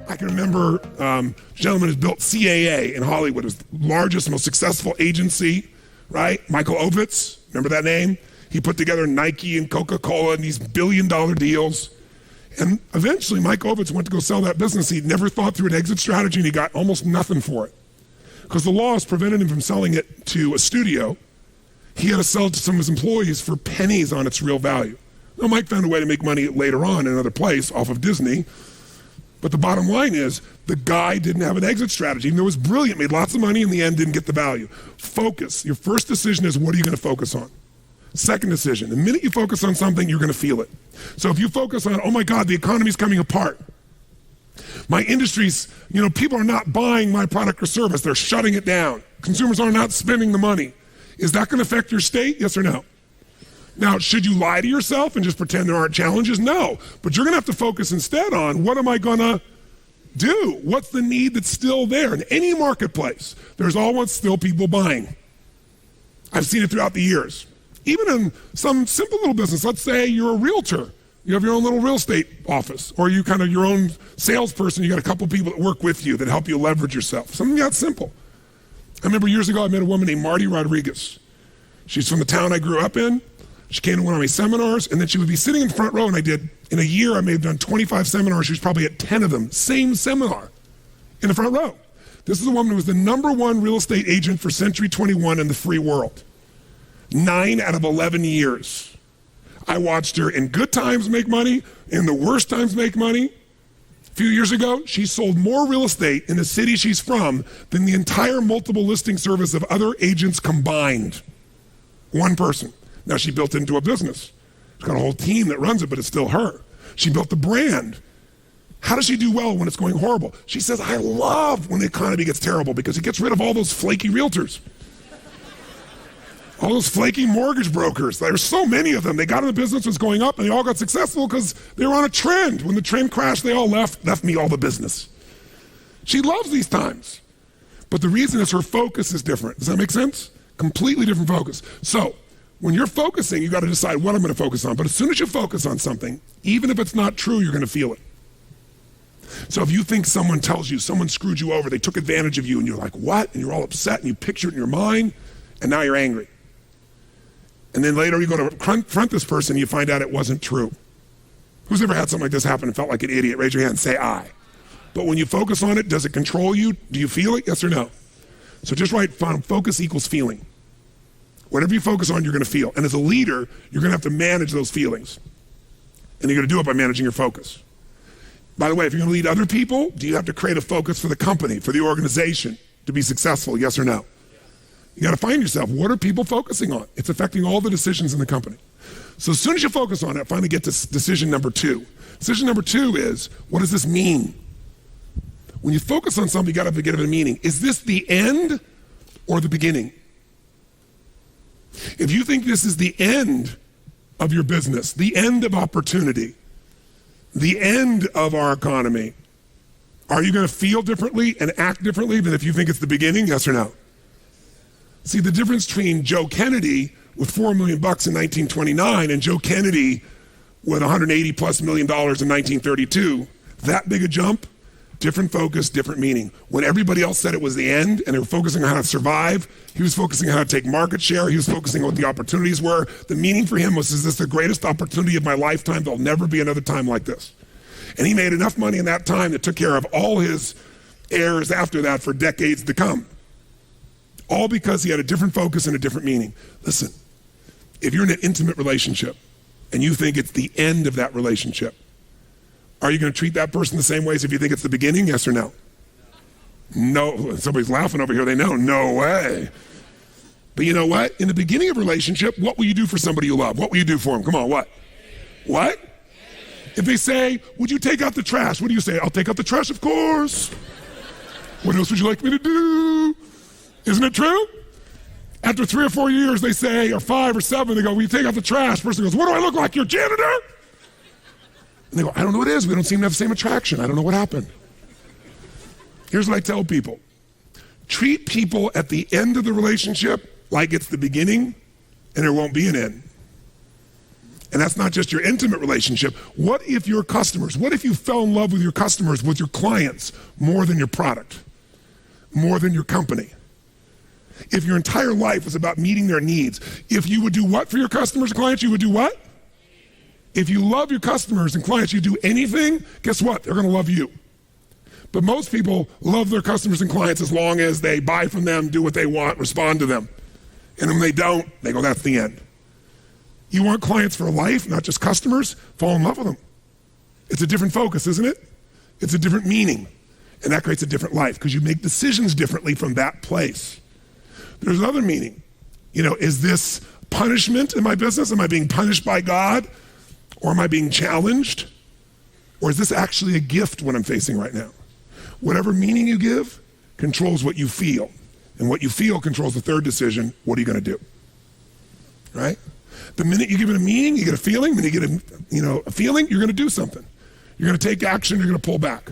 I can remember a gentleman who's built CAA in Hollywood. It was the largest, most successful agency, right? Michael Ovitz, remember that name? He put together Nike and Coca-Cola and these billion-dollar deals. And eventually, Mike Ovitz went to go sell that business. He'd never thought through an exit strategy, and he got almost nothing for it. Because the laws prevented him from selling it to a studio. He had to sell it to some of his employees for pennies on its real value. Now, Mike found a way to make money later on in another place off of Disney. But the bottom line is, the guy didn't have an exit strategy. Even though it was brilliant, made lots of money, in the end didn't get the value. Focus. Your first decision is, what are you going to focus on? Second decision, the minute you focus on something, you're going to feel it. So if you focus on, oh my God, the economy's coming apart. My industry's, people are not buying my product or service. They're shutting it down. Consumers are not spending the money. Is that going to affect your state? Yes or no? Now, should you lie to yourself and just pretend there aren't challenges? No. But you're going to have to focus instead on, what am I going to do? What's the need that's still there? In any marketplace, there's always still people buying. I've seen it throughout the years. Even in some simple little business, let's say you're a realtor. You have your own little real estate office, or you kind of your own salesperson. You got a couple people that work with you that help you leverage yourself. Something that simple. I remember years ago, I met a woman named Marty Rodriguez. She's from the town I grew up in. She came to one of my seminars, and then she would be sitting in the front row, and in a year, I may have done 25 seminars. She was probably at 10 of them, same seminar, in the front row. This is a woman who was the #1 real estate agent for Century 21 in the free world. 9 out of 11 years. I watched her in good times make money, in the worst times make money. A few years ago, she sold more real estate in the city she's from than the entire multiple listing service of other agents combined. One person. Now she built it into a business. She's got a whole team that runs it, but it's still her. She built the brand. How does she do well when it's going horrible? She says, I love when the economy gets terrible because it gets rid of all those flaky realtors. All those flaky mortgage brokers. There's so many of them. They got in the business, was going up, and they all got successful because they were on a trend. When the trend crashed, they all left me all the business. She loves these times. But the reason is her focus is different. Does that make sense? Completely different focus. So when you're focusing, you got to decide what I'm going to focus on. But as soon as you focus on something, even if it's not true, you're going to feel it. So if you think someone tells you, someone screwed you over, they took advantage of you, and you're like, what? And you're all upset, and you picture it in your mind, and now you're angry. And then later you go to confront this person and you find out it wasn't true. Who's ever had something like this happen and felt like an idiot? Raise your hand and say I. But when you focus on it, does it control you? Do you feel it? Yes or no? So just write focus equals feeling. Whatever you focus on, you're going to feel. And as a leader, you're going to have to manage those feelings. And you're going to do it by managing your focus. By the way, if you're going to lead other people, do you have to create a focus for the company, for the organization to be successful? Yes or no? You got to find yourself, what are people focusing on? It's affecting all the decisions in the company. So as soon as you focus on it, finally get to decision number 2. Decision number 2 is, what does this mean? When you focus on something, you got to give it a meaning. Is this the end or the beginning? If you think this is the end of your business, the end of opportunity, the end of our economy, are you going to feel differently and act differently than if you think it's the beginning? Yes or no? See, the difference between Joe Kennedy with $4 million in 1929 and Joe Kennedy with $180+ million in 1932, that big a jump, different focus, different meaning. When everybody else said it was the end and they were focusing on how to survive, he was focusing on how to take market share, he was focusing on what the opportunities were. The meaning for him was, is this the greatest opportunity of my lifetime? There'll never be another time like this. And he made enough money in that time that took care of all his heirs after that for decades to come. All because he had a different focus and a different meaning. Listen, if you're in an intimate relationship and you think it's the end of that relationship, are you going to treat that person the same way as if you think it's the beginning? Yes or no? No. Somebody's laughing over here. They know. No way. But you know what? In the beginning of a relationship, what will you do for somebody you love? What will you do for them? Come on, what? What? If they say, would you take out the trash? What do you say? I'll take out the trash, of course. What else would you like me to do? Isn't it true? After 3 or 4 years, they say, or 5 or 7, they go, will you take out the trash? Person goes, what do I look like, your janitor? And they go, I don't know what it is. We don't seem to have the same attraction. I don't know what happened. Here's what I tell people. Treat people at the end of the relationship like it's the beginning and there won't be an end. And that's not just your intimate relationship. What if your customers, what if you fell in love with your customers, with your clients, more than your product, more than your company? If your entire life was about meeting their needs, if you would do what for your customers and clients, you would do what? If you love your customers and clients, you do anything, guess what? They're gonna love you. But most people love their customers and clients as long as they buy from them, do what they want, respond to them. And when they don't, they go, that's the end. You want clients for life, not just customers? Fall in love with them. It's a different focus, isn't it? It's a different meaning. And that creates a different life because you make decisions differently from that place. There's another meaning. Is this punishment in my business? Am I being punished by God? Or am I being challenged? Or is this actually a gift what I'm facing right now? Whatever meaning you give controls what you feel. And what you feel controls the third decision. What are you going to do? Right? The minute you give it a meaning, you get a feeling. The minute you get a feeling, you're going to do something. You're going to take action. You're going to pull back.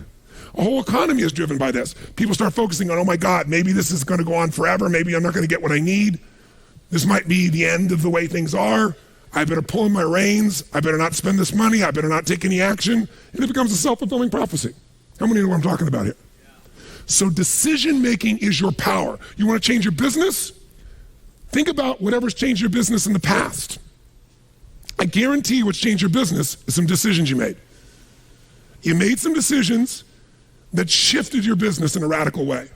A whole economy is driven by this. People start focusing on, oh my God, maybe this is going to go on forever. Maybe I'm not going to get what I need. This might be the end of the way things are. I better pull in my reins. I better not spend this money. I better not take any action. And it becomes a self-fulfilling prophecy. How many know what I'm talking about here? So decision-making is your power. You want to change your business? Think about whatever's changed your business in the past. I guarantee what's changed your business is some decisions you made. You made some decisions that shifted your business in a radical way,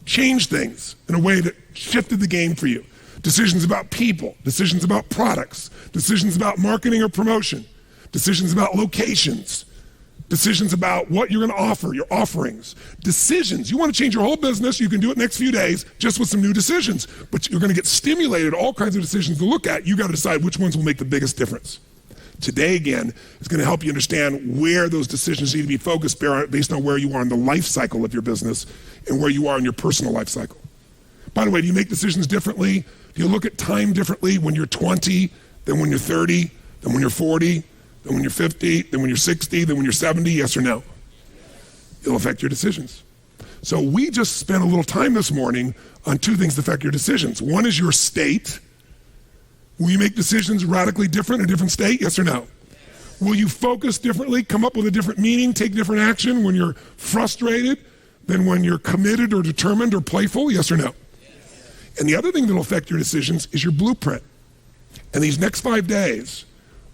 changed things in a way that shifted the game for you. Decisions about people, decisions about products, decisions about marketing or promotion, decisions about locations, decisions about what you're going to offer, your offerings, decisions. You want to change your whole business, you can do it next few days just with some new decisions, but you're going to get stimulated, all kinds of decisions to look at. You got to decide which ones will make the biggest difference. Today, again, is going to help you understand where those decisions need to be focused based on where you are in the life cycle of your business and where you are in your personal life cycle. By the way, do you make decisions differently? Do you look at time differently when you're 20 than when you're 30, than when you're 40, than when you're 50, than when you're 60, than when you're 70? Yes or no? It'll affect your decisions. So we just spent a little time this morning on two things that affect your decisions. One is your state. Will you make decisions radically different in a different state? Yes or no? Yes. Will you focus differently, come up with a different meaning, take different action when you're frustrated than when you're committed or determined or playful? Yes or no? Yes. And the other thing that will affect your decisions is your blueprint. And these next 5 days,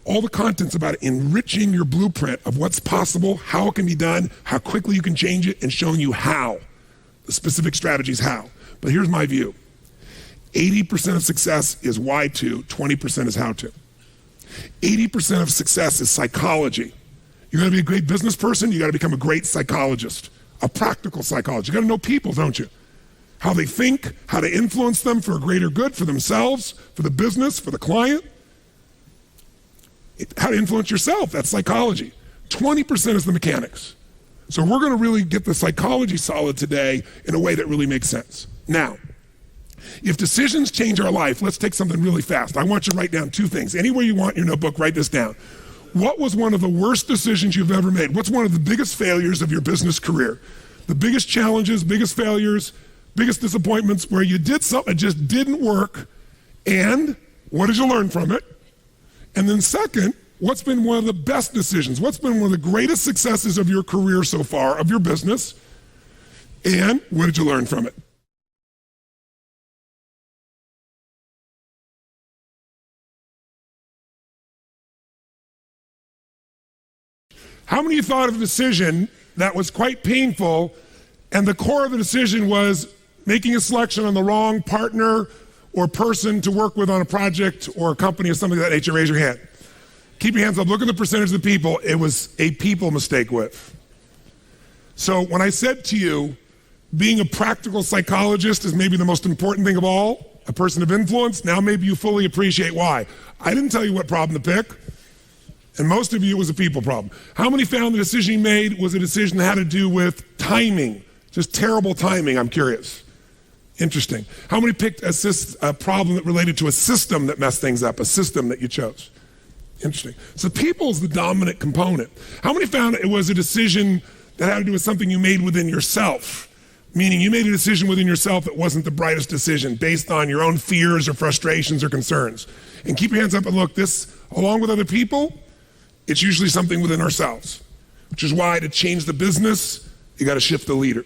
all the content's about enriching your blueprint of what's possible, how it can be done, how quickly you can change it, and showing you how, the specific strategies how. But here's my view. 80% of success is why to, 20% is how to. 80% of success is psychology. You're gonna be a great business person, you gotta become a great psychologist, a practical psychologist. You gotta know people, don't you? How they think, how to influence them for a greater good, for themselves, for the business, for the client. How to influence yourself, that's psychology. 20% is the mechanics. So we're gonna really get the psychology solid today in a way that really makes sense. Now, if decisions change our life, let's take something really fast. I want you to write down two things. Anywhere you want in your notebook, write this down. What was one of the worst decisions you've ever made? What's one of the biggest failures of your business career? The biggest challenges, biggest failures, biggest disappointments where you did something that just didn't work, and what did you learn from it? And then second, what's been one of the best decisions? What's been one of the greatest successes of your career so far, of your business? And what did you learn from it? How many of you thought of a decision that was quite painful and the core of the decision was making a selection on the wrong partner or person to work with on a project or a company or something of that nature? Raise your hand. Keep your hands up. Look at the percentage of the people it was a people mistake with. So when I said to you, being a practical psychologist is maybe the most important thing of all, a person of influence, now maybe you fully appreciate why. I didn't tell you what problem to pick. And most of you, it was a people problem. How many found the decision you made was a decision that had to do with timing? Just terrible timing, I'm curious. Interesting. How many picked a problem that related to a system that messed things up, a system that you chose? Interesting. So people is the dominant component. How many found it was a decision that had to do with something you made within yourself? Meaning you made a decision within yourself that wasn't the brightest decision based on your own fears or frustrations or concerns. And keep your hands up and look, this, along with other people, it's usually something within ourselves, which is why to change the business, you got to shift the leader.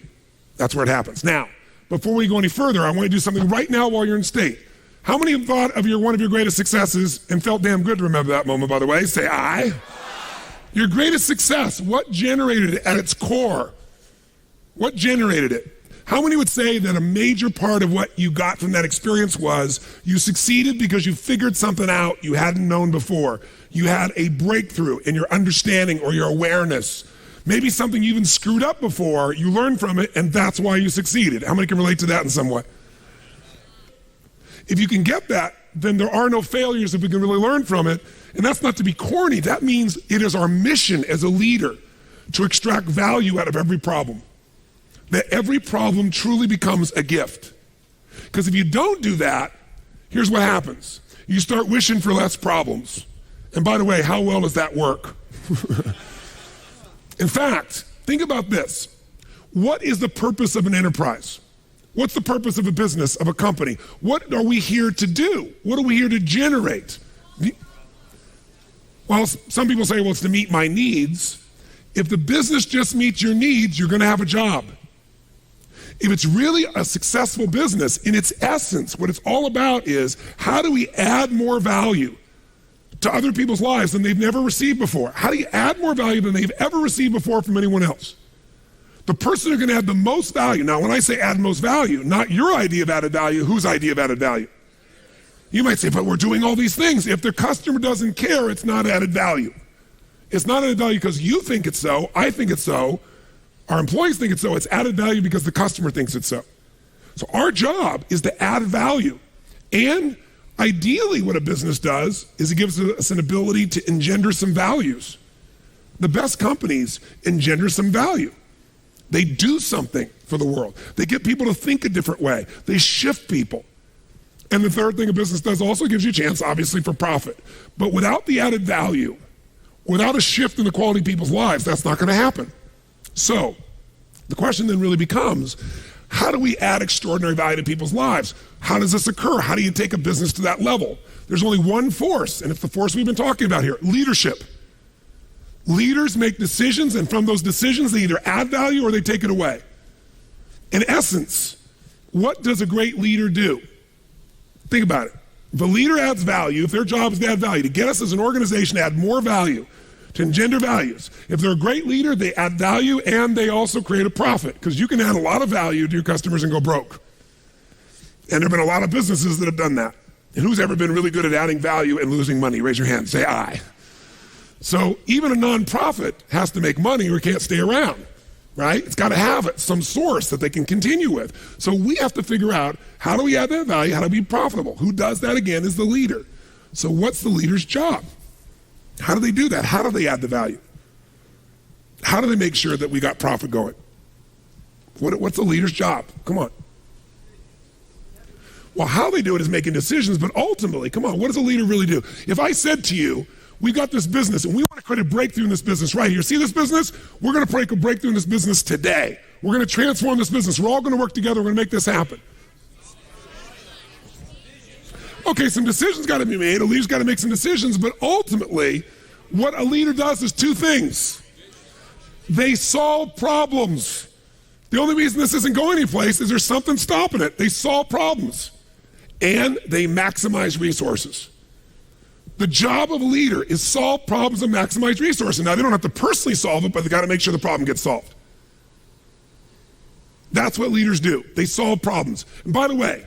That's where it happens. Now, before we go any further, I want to do something right now while you're in state. How many have thought of one of your greatest successes and felt damn good to remember that moment, by the way? Say aye. Your greatest success, what generated it at its core? What generated it? How many would say that a major part of what you got from that experience was you succeeded because you figured something out you hadn't known before? You had a breakthrough in your understanding or your awareness. Maybe something you even screwed up before, you learned from it, and that's why you succeeded. How many can relate to that in some way? If you can get that, then there are no failures if we can really learn from it. And that's not to be corny. That means it is our mission as a leader to extract value out of every problem. That every problem truly becomes a gift. Because if you don't do that, here's what happens. You start wishing for less problems. And by the way, how well does that work? In fact, think about this. What is the purpose of an enterprise? What's the purpose of a business, of a company? What are we here to do? What are we here to generate? Well, some people say, well, it's to meet my needs. If the business just meets your needs, you're going to have a job. If it's really a successful business, in its essence, what it's all about is how do we add more value to other people's lives than they've never received before? How do you add more value than they've ever received before from anyone else? The person who can add the most value, now when I say add most value, not your idea of added value, whose idea of added value? You might say, but we're doing all these things. If the customer doesn't care, it's not added value. It's not added value because you think it's so, I think it's so, our employees think it's so. It's added value because the customer thinks it's so. So our job is to add value. And ideally what a business does is it gives us an ability to engender some values. The best companies engender some value. They do something for the world. They get people to think a different way. They shift people. And the third thing a business does also gives you a chance, obviously, for profit. But without the added value, without a shift in the quality of people's lives, that's not going to happen. So the question then really becomes, how do we add extraordinary value to people's lives? How does this occur? How do you take a business to that level? There's only one force, and it's the force we've been talking about here, leadership. Leaders make decisions, and from those decisions, they either add value or they take it away. In essence, what does a great leader do? Think about it. If a leader adds value, if their job is to add value, to get us as an organization to add more value, to engender values. If they're a great leader, they add value and they also create a profit, because you can add a lot of value to your customers and go broke. And there have been a lot of businesses that have done that. And who's ever been really good at adding value and losing money? Raise your hand, say aye. So even a nonprofit has to make money or it can't stay around, right? It's got to have some source that they can continue with. So we have to figure out, how do we add that value? How do we be profitable? Who does that again is the leader. So what's the leader's job? How do they do that? How do they add the value? How do they make sure that we got profit going? What's the leader's job? Come on. Well, how they do it is making decisions, but ultimately, come on, what does a leader really do? If I said to you, we got this business and we want to create a breakthrough in this business right here. See this business? We're going to break a breakthrough in this business today. We're going to transform this business. We're all going to work together. We're going to make this happen. Okay, some decisions got to be made. A leader's got to make some decisions, but ultimately, what a leader does is two things. They solve problems. The only reason this isn't going anyplace is there's something stopping it. They solve problems, and they maximize resources. The job of a leader is solve problems and maximize resources. Now, they don't have to personally solve it, but they got to make sure the problem gets solved. That's what leaders do. They solve problems. And by the way,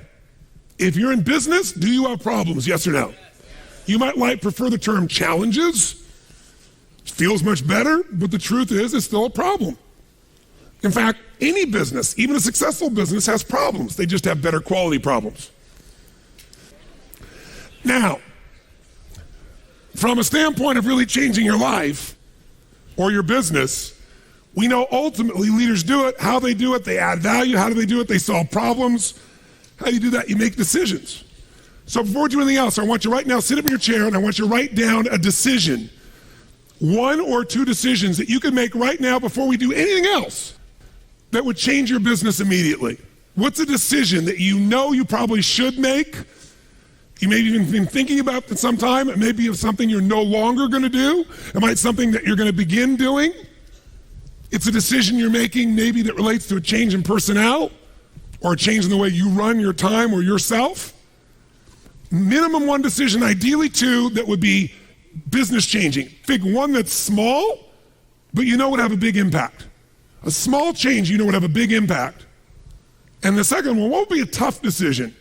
if you're in business, do you have problems? Yes or no? You might prefer the term challenges. It feels much better, but the truth is it's still a problem. In fact, any business, even a successful business, has problems. They just have better quality problems. Now, from a standpoint of really changing your life or your business, we know ultimately leaders do it. How they do it, they add value. How do they do it? They solve problems. How do you do that? You make decisions. So before we do anything else, I want you right now, sit up in your chair, and I want you to write down a decision. One or two decisions that you can make right now before we do anything else. that would change your business immediately? What's a decision that you know you probably should make? You may have even been thinking about it sometime. It may be something you're no longer going to do. It might be something that you're going to begin doing. It's a decision you're making maybe that relates to a change in personnel or a change in the way you run your time or yourself. Minimum one decision, ideally two, that would be business changing. Pick one that's small, but you know would have a big impact. A small change you know would have a big impact. And the second one, what would be a tough decision?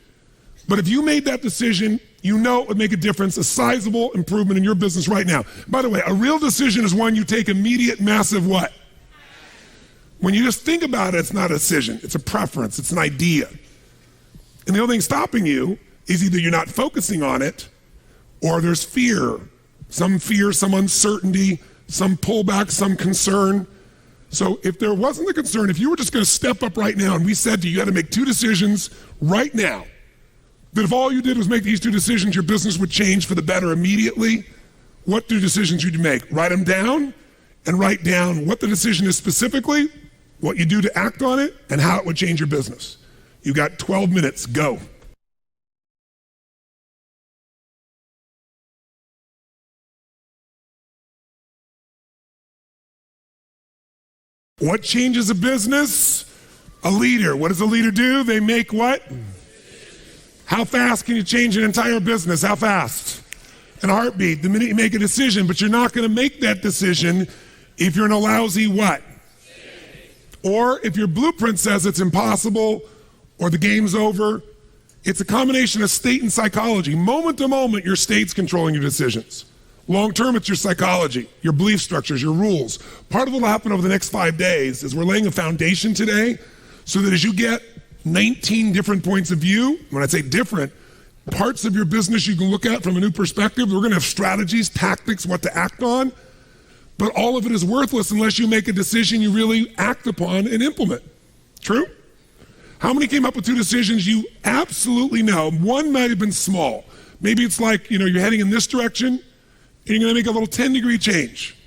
But if you made that decision, you know it would make a difference, a sizable improvement in your business right now. By the way, a real decision is one you take immediate, massive what? When you just think about it, it's not a decision. It's a preference. It's an idea. And the only thing stopping you is either you're not focusing on it or there's fear, some uncertainty, some pullback, some concern. So if there wasn't a concern, if you were just going to step up right now and we said to you, you had to make two decisions right now, that if all you did was make these two decisions, your business would change for the better immediately, what two decisions would you make? Write them down and write down what the decision is specifically, what you do to act on it, and how it would change your business. You got 12 minutes, go. What changes a business? A leader. What does a leader do? They make what? How fast can you change an entire business? How fast? In a heartbeat, the minute you make a decision, but you're not going to make that decision if you're in a lousy what? Or if your blueprint says it's impossible or the game's over. It's a combination of state and psychology. Moment to moment, your state's controlling your decisions. Long term, it's your psychology, your belief structures, your rules. Part of what will happen over the next 5 days is we're laying a foundation today so that as you get 19 different points of view, when I say different, parts of your business you can look at from a new perspective. We're going to have strategies, tactics, what to act on. But all of it is worthless unless you make a decision you really act upon and implement. True? How many came up with two decisions you absolutely know? One might have been small. Maybe it's like, you're heading in this direction and you're going to make a little 10-degree change.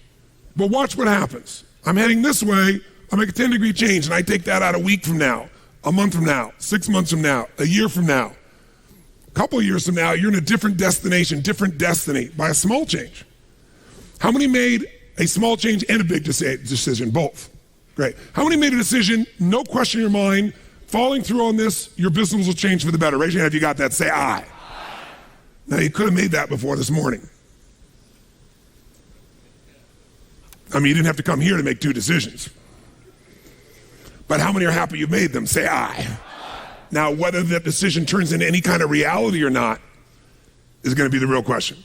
But watch what happens. I'm heading this way, I make a 10-degree change and I take that out a week from now, a month from now, 6 months from now, a year from now. A couple of years from now, you're in a different destination, different destiny by a small change. How many made a small change and a big decision? Both. Great. How many made a decision, no question in your mind, following through on this, your business will change for the better? Raise your hand if you got that. Say aye. Now, you could have made that before this morning. You didn't have to come here to make two decisions. But how many are happy you made them? Say aye. Now, whether that decision turns into any kind of reality or not is going to be the real question.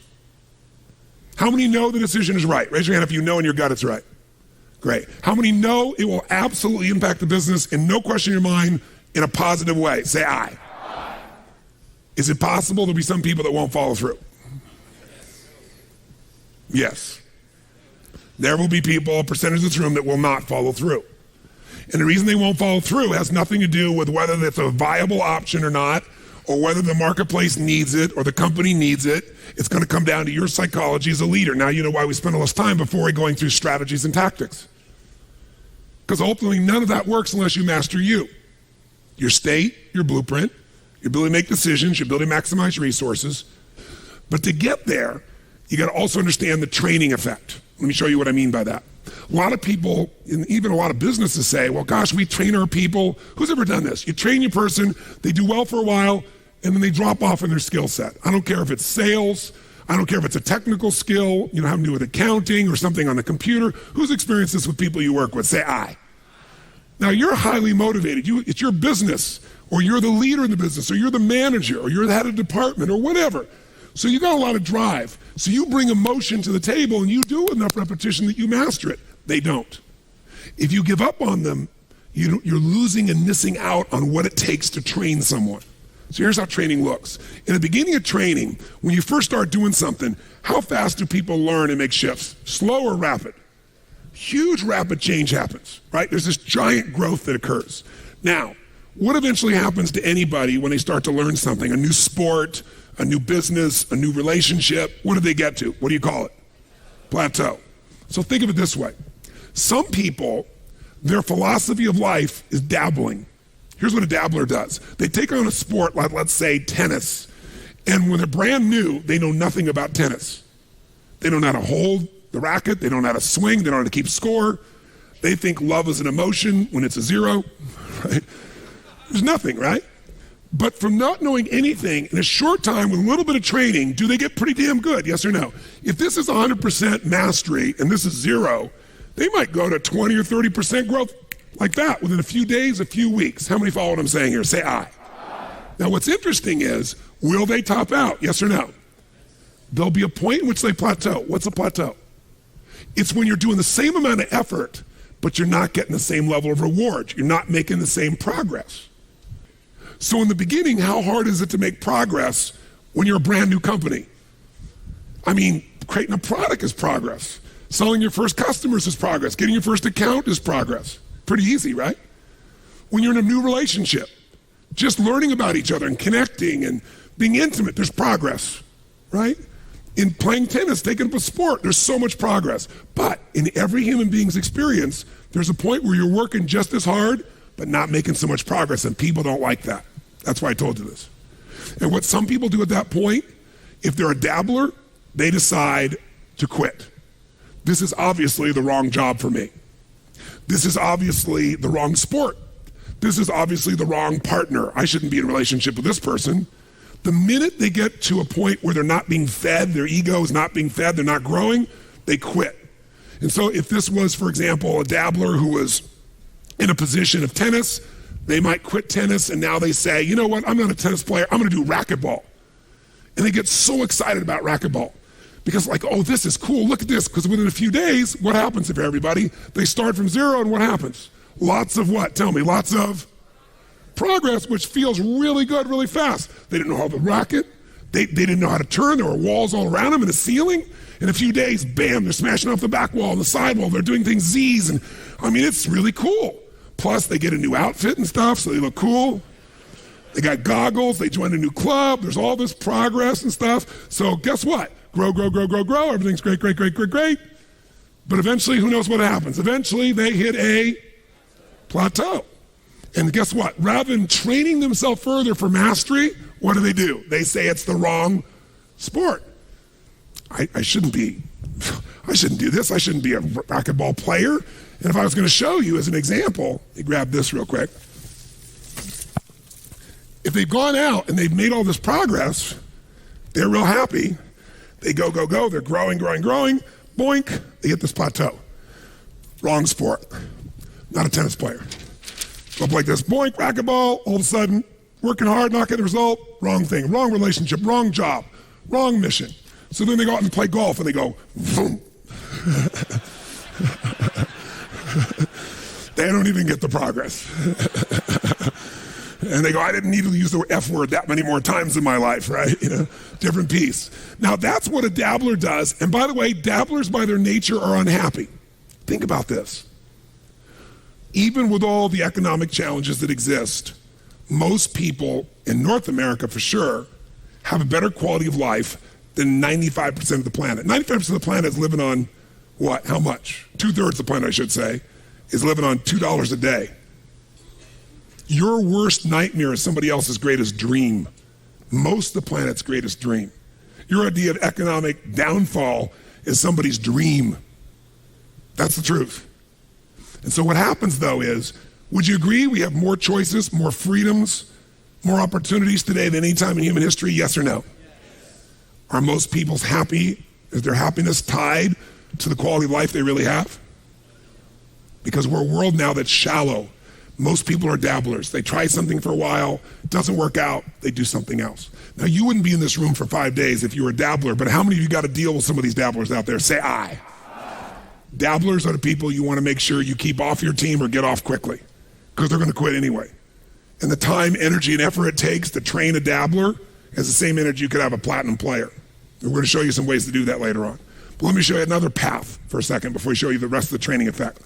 How many know the decision is right? Raise your hand if you know in your gut it's right. Great. How many know it will absolutely impact the business and no question in your mind in a positive way? Say aye. Aye. Is it possible there'll be some people that won't follow through? Yes. There will be people, a percentage of this room, that will not follow through. And the reason they won't follow through has nothing to do with whether it's a viable option or not, or whether the marketplace needs it or the company needs it. It's going to come down to your psychology as a leader. Now, you know why we spend all this time before we're going through strategies and tactics. Because ultimately, none of that works unless you master you. Your state, your blueprint, your ability to make decisions, your ability to maximize your resources. But to get there, you got to also understand the training effect. Let me show you what I mean by that. A lot of people, and even a lot of businesses say, well, gosh, we train our people. Who's ever done this? You train your person, they do well for a while, and then they drop off in their skill set. I don't care if it's sales. I don't care if it's a technical skill, having to do with accounting or something on the computer. Who's experienced this with people you work with? Say aye. Now, you're highly motivated. It's your business, or you're the leader in the business, or you're the manager, or you're the head of department, or whatever. So you got a lot of drive. So you bring emotion to the table and you do enough repetition that you master it. They don't. If you give up on them, you're losing and missing out on what it takes to train someone. So here's how training looks. In the beginning of training, when you first start doing something, how fast do people learn and make shifts? Slow or rapid? Huge rapid change happens, right? There's this giant growth that occurs. Now, what eventually happens to anybody when they start to learn something? A new sport, a new business, a new relationship. What do they get to? What do you call it? Plateau. So think of it this way. Some people Their philosophy of life is dabbling. Here's what a dabbler does. They take on a sport like, let's say, tennis. And when they're brand new, they know nothing about tennis. They don't know how to hold the racket. They don't know how to swing. They don't know how to keep score. They think love is an emotion when it's a zero, right? There's nothing, right? But from not knowing anything, in a short time with a little bit of training, do they get pretty damn good, yes or no? If this is 100% mastery and this is zero, they might go to 20 or 30% growth like that within a few days, a few weeks. How many follow what I'm saying here? Say aye. Now what's interesting is, will they top out, yes or no? There'll be a point in which they plateau. What's a plateau? It's when you're doing the same amount of effort, but you're not getting the same level of reward. You're not making the same progress. So in the beginning, how hard is it to make progress when you're a brand new company? I mean, creating a product is progress. Selling your first customers is progress. Getting your first account is progress. Pretty easy, right? When you're in a new relationship, just learning about each other and connecting and being intimate, there's progress, right? In playing tennis, taking up a sport, there's so much progress. But in every human being's experience, there's a point where you're working just as hard, but not making so much progress, and people don't like that. That's why I told you this. And what some people do at that point, if they're a dabbler, they decide to quit. This is obviously the wrong job for me. This is obviously the wrong sport. This is obviously the wrong partner. I shouldn't be in a relationship with this person. The minute they get to a point where they're not being fed, their ego is not being fed, they're not growing, they quit. And so if this was, for example, a dabbler who was in a position of tennis, they might quit tennis and now they say, you know what, I'm not a tennis player, I'm gonna do racquetball. And they get so excited about racquetball because like, oh, this is cool, look at this, because within a few days, what happens for everybody? They start from zero and what happens? Lots of what? Tell me, lots of progress, which feels really good, really fast. They didn't know how to racket. They didn't know how to turn. There were walls all around them and a ceiling. In a few days, bam, they're smashing off the back wall and the side wall. They're doing things Z's. And I mean, it's really cool. Plus, they get a new outfit and stuff, so they look cool. They got goggles. They join a new club. There's all this progress and stuff. So guess what? Grow, grow, grow, grow, grow. Everything's great, great, great, great, great. But eventually, who knows what happens? Eventually, they hit a plateau. And guess what? Rather than training themselves further for mastery, what do? They say it's the wrong sport. I shouldn't do this. I shouldn't be a racquetball player. And if I was going to show you as an example, let me grab this real quick. If they've gone out and they've made all this progress, they're real happy. They go, go, go. They're growing, growing, growing. Boink, they hit this plateau. Wrong sport. Not a tennis player. Up like this, boink, racquetball, all of a sudden, working hard, not getting the result, wrong thing, wrong relationship, wrong job, wrong mission. So then they go out and play golf and they go, boom. They don't even get the progress. And they go, I didn't need to use the F word that many more times in my life, right? You know, different piece. Now that's what a dabbler does. And by the way, dabblers by their nature are unhappy. Think about this. Even with all the economic challenges that exist, most people in North America for sure have a better quality of life than 95% of the planet. 95% of the planet is living on what? How much? 2/3 of the planet, I should say, is living on $2 a day. Your worst nightmare is somebody else's greatest dream. Most of the planet's greatest dream. Your idea of economic downfall is somebody's dream. That's the truth. And so what happens though is, would you agree we have more choices, more freedoms, more opportunities today than any time in human history, yes or no? Are most people's happy? Is their happiness tied to the quality of life they really have? Because we're a world now that's shallow. Most people are dabblers. They try something for a while, it doesn't work out, they do something else. Now you wouldn't be in this room for 5 days if you were a dabbler, but how many of you got to deal with some of these dabblers out there? Say aye. Dabblers are the people you want to make sure you keep off your team or get off quickly, because they're going to quit anyway. And the time, energy, and effort it takes to train a dabbler is the same energy you could have a platinum player. And we're going to show you some ways to do that later on. But let me show you another path for a second before we show you the rest of the training effect.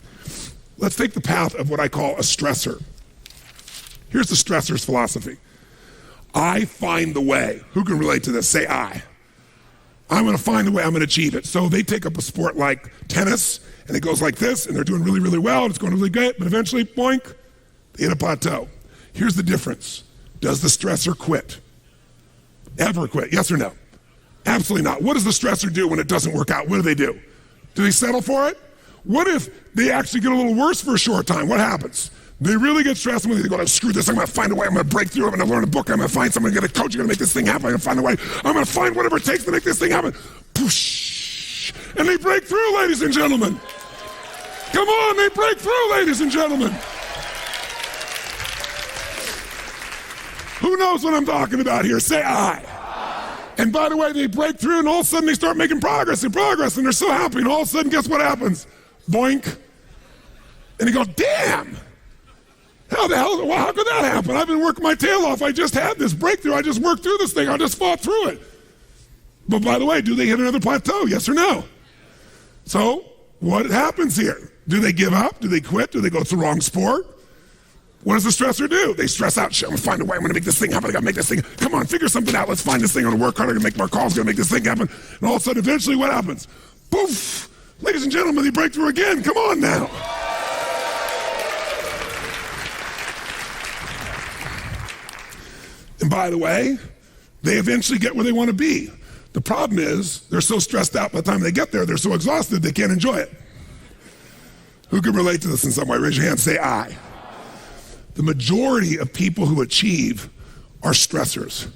Let's take the path of what I call a stressor. Here's the stressor's philosophy. I find the way. Who can relate to this? Say I. I'm gonna find a way, I'm gonna achieve it. So they take up a sport like tennis, and it goes like this, and they're doing really, really well, and it's going really good, but eventually, boink, they hit a plateau. Here's the difference. Does the stressor quit? Ever quit, yes or no? Absolutely not. What does the stressor do when it doesn't work out? What do? Do they settle for it? What if they actually get a little worse for a short time? What happens? They really get stressed when they go, screw this, I'm gonna find a way, I'm gonna break through, I'm gonna learn a book, I'm gonna find someone, I'm gonna get a coach, I'm gonna make this thing happen, I'm gonna find a way, I'm gonna find whatever it takes to make this thing happen. Push! And they break through, ladies and gentlemen. Come on, they break through, ladies and gentlemen. Who knows what I'm talking about here? Say aye. And by the way, they break through and all of a sudden they start making progress and they're so happy, and all of a sudden, guess what happens? Boink. And you go, damn. How the hell, well, how could that happen? I've been working my tail off. I just had this breakthrough. I just worked through this thing. I just fought through it. But by the way, do they hit another plateau? Yes or no? So what happens here? Do they give up? Do they quit? Do they go, it's the wrong sport? What does the stressor do? They stress out. Shit, I'm gonna find a way. I'm gonna make this thing happen. I gotta make this thing. Come on, figure something out. Let's find this thing. I'm gonna work hard. I'm gonna make more calls. I'm gonna make this thing happen. And all of a sudden, eventually, what happens? Poof! Ladies and gentlemen, they break through again. Come on now. And by the way, they eventually get where they want to be. The problem is they're so stressed out by the time they get there, they're so exhausted they can't enjoy it. Who can relate to this in some way? Raise your hand, say aye. The majority of people who achieve are stressors.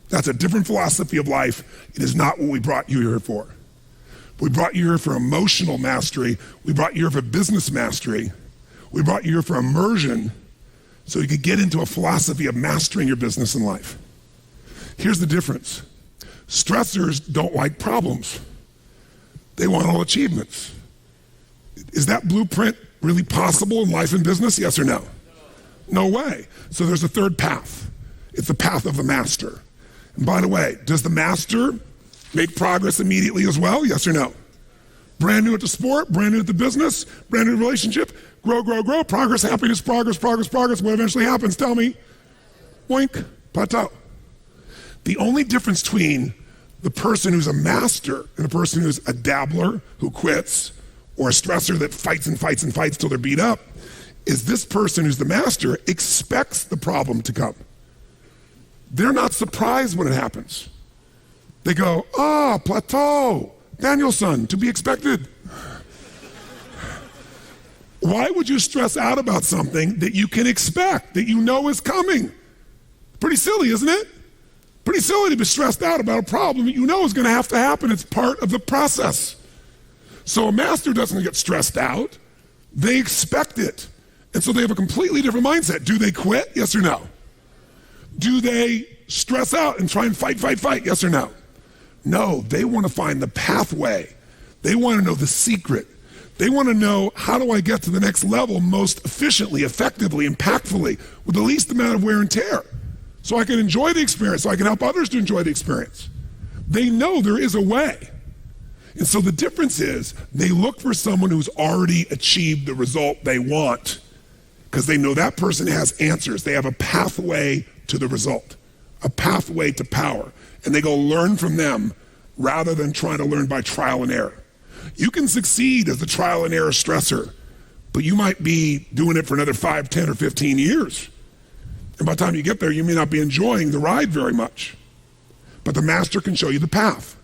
That's a different philosophy of life. It is not what we brought you here for. We brought you here for emotional mastery. We brought you here for business mastery. We brought you here for immersion, so you could get into a philosophy of mastering your business and life. Here's the difference. Stressors don't like problems. They want all achievements. Is that blueprint really possible in life and business? Yes or no? No way. So there's a third path. It's the path of the master. And by the way, does the master make progress immediately as well? Yes or no? Brand new at the sport, brand new at the business, brand new relationship, grow, progress, happiness, progress. What eventually happens? Tell me. Boink, plateau. The only difference between the person who's a master and a person who's a dabbler who quits, or a stressor that fights till they're beat up, is this person who's the master expects the problem to come. They're not surprised when it happens. They go, plateau, Danielson, to be expected. Why would you stress out about something that you can expect, that you know is coming? Pretty silly, isn't it? Pretty silly to be stressed out about a problem that you know is going to have to happen. It's part of the process. So a master doesn't get stressed out. They expect it. And so they have a completely different mindset. Do they quit? Yes or no? Do they stress out and try and fight? Yes or no? No, they want to find the pathway. They want to know the secret. They want to know, how do I get to the next level most efficiently, effectively, impactfully, with the least amount of wear and tear, so I can enjoy the experience, so I can help others to enjoy the experience. They know there is a way. And so the difference is they look for someone who's already achieved the result they want, because they know that person has answers. They have a pathway to the result, a pathway to power. And they go learn from them rather than trying to learn by trial and error. You can succeed as a trial and error stressor, but you might be doing it for another 5, 10, or 15 years. And by the time you get there, you may not be enjoying the ride very much. But the master can show you the path.